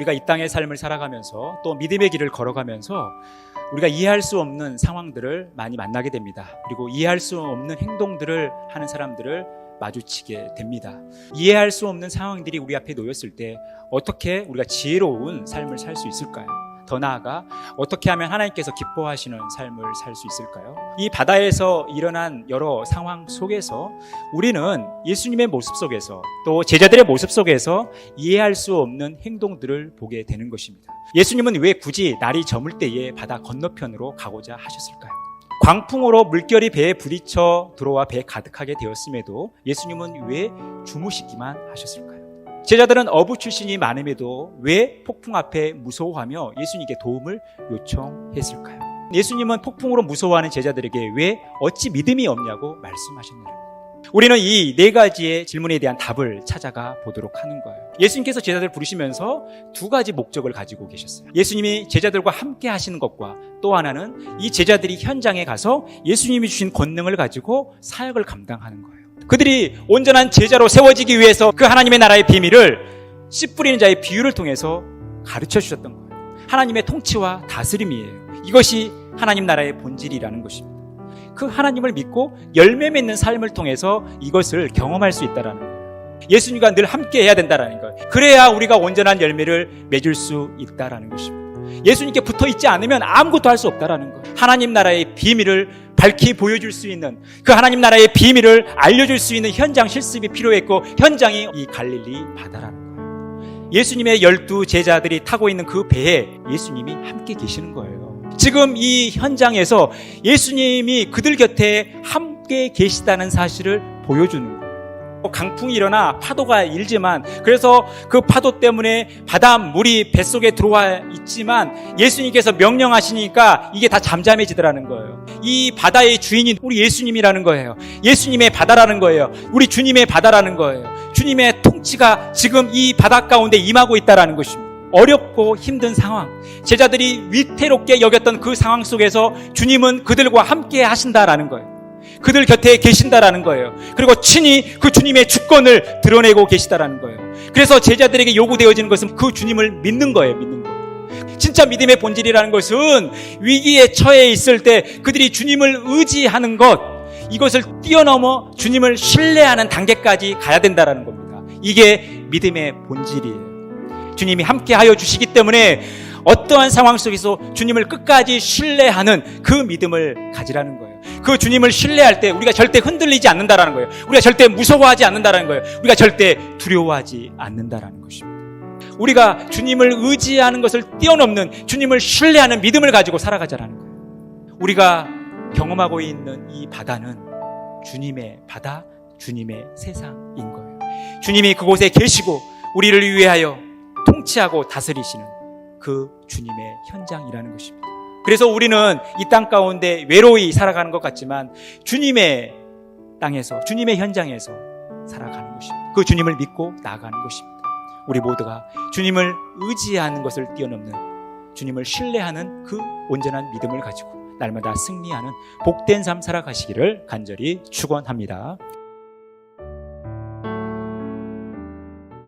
우리가 이 땅의 삶을 살아가면서 또 믿음의 길을 걸어가면서 우리가 이해할 수 없는 상황들을 많이 만나게 됩니다. 그리고 이해할 수 없는 행동들을 하는 사람들을 마주치게 됩니다. 이해할 수 없는 상황들이 우리 앞에 놓였을 때 어떻게 우리가 지혜로운 삶을 살 수 있을까요? 더 나아가 어떻게 하면 하나님께서 기뻐하시는 삶을 살 수 있을까요? 이 바다에서 일어난 여러 상황 속에서 우리는 예수님의 모습 속에서 또 제자들의 모습 속에서 이해할 수 없는 행동들을 보게 되는 것입니다. 예수님은 왜 굳이 날이 저물 때에 바다 건너편으로 가고자 하셨을까요? 광풍으로 물결이 배에 부딪혀 들어와 배에 가득하게 되었음에도 예수님은 왜 주무시기만 하셨을까요? 제자들은 어부 출신이 많음에도 왜 폭풍 앞에 무서워하며 예수님께 도움을 요청했을까요? 예수님은 폭풍으로 무서워하는 제자들에게 왜 어찌 믿음이 없냐고 말씀하셨나요? 우리는 이 네 가지의 질문에 대한 답을 찾아가 보도록 하는 거예요. 예수님께서 제자들을 부르시면서 두 가지 목적을 가지고 계셨어요. 예수님이 제자들과 함께 하시는 것과 또 하나는 이 제자들이 현장에 가서 예수님이 주신 권능을 가지고 사역을 감당하는 거예요. 그들이 온전한 제자로 세워지기 위해서 그 하나님의 나라의 비밀을 씨 뿌리는 자의 비유를 통해서 가르쳐 주셨던 거예요. 하나님의 통치와 다스림이에요. 이것이 하나님 나라의 본질이라는 것입니다. 그 하나님을 믿고 열매 맺는 삶을 통해서 이것을 경험할 수 있다는 거예요. 예수님과 늘 함께 해야 된다는 거예요. 그래야 우리가 온전한 열매를 맺을 수 있다는 것입니다. 예수님께 붙어 있지 않으면 아무것도 할 수 없다는 거예요. 하나님 나라의 비밀을 밝히 보여줄 수 있는, 그 하나님 나라의 비밀을 알려줄 수 있는 현장 실습이 필요했고, 현장이 이 갈릴리 바다라는 거예요. 예수님의 12 제자들이 타고 있는 그 배에 예수님이 함께 계시는 거예요. 지금 이 현장에서 예수님이 그들 곁에 함께 계시다는 사실을 보여주는 거예요. 강풍이 일어나 파도가 일지만, 그래서 그 파도 때문에 바닷물이 뱃속에 들어와 있지만 예수님께서 명령하시니까 이게 다 잠잠해지더라는 거예요. 이 바다의 주인이 우리 예수님이라는 거예요. 예수님의 바다라는 거예요. 우리 주님의 바다라는 거예요. 주님의 통치가 지금 이 바다 가운데 임하고 있다는 것입니다. 어렵고 힘든 상황, 제자들이 위태롭게 여겼던 그 상황 속에서 주님은 그들과 함께 하신다라는 거예요. 그들 곁에 계신다라는 거예요. 그리고 친히 그 주님의 주권을 드러내고 계시다라는 거예요. 그래서 제자들에게 요구되어지는 것은 그 주님을 믿는 거예요. 믿는 거예요. 진짜 믿음의 본질이라는 것은 위기에 처해 있을 때 그들이 주님을 의지하는 것, 이것을 뛰어넘어 주님을 신뢰하는 단계까지 가야 된다라는 겁니다. 이게 믿음의 본질이에요. 주님이 함께하여 주시기 때문에 어떠한 상황 속에서 주님을 끝까지 신뢰하는 그 믿음을 가지라는 거예요. 그 주님을 신뢰할 때 우리가 절대 흔들리지 않는다라는 거예요. 우리가 절대 무서워하지 않는다라는 거예요. 우리가 절대 두려워하지 않는다라는 것입니다. 우리가 주님을 의지하는 것을 뛰어넘는, 주님을 신뢰하는 믿음을 가지고 살아가자라는 거예요. 우리가 경험하고 있는 이 바다는 주님의 바다, 주님의 세상인 거예요. 주님이 그곳에 계시고 우리를 위하여 통치하고 다스리시는 그 주님의 현장이라는 것입니다. 그래서 우리는 이 땅 가운데 외로이 살아가는 것 같지만 주님의 땅에서, 주님의 현장에서 살아가는 것입니다. 그 주님을 믿고 나아가는 것입니다. 우리 모두가 주님을 의지하는 것을 뛰어넘는, 주님을 신뢰하는 그 온전한 믿음을 가지고 날마다 승리하는 복된 삶 살아가시기를 간절히 축원합니다.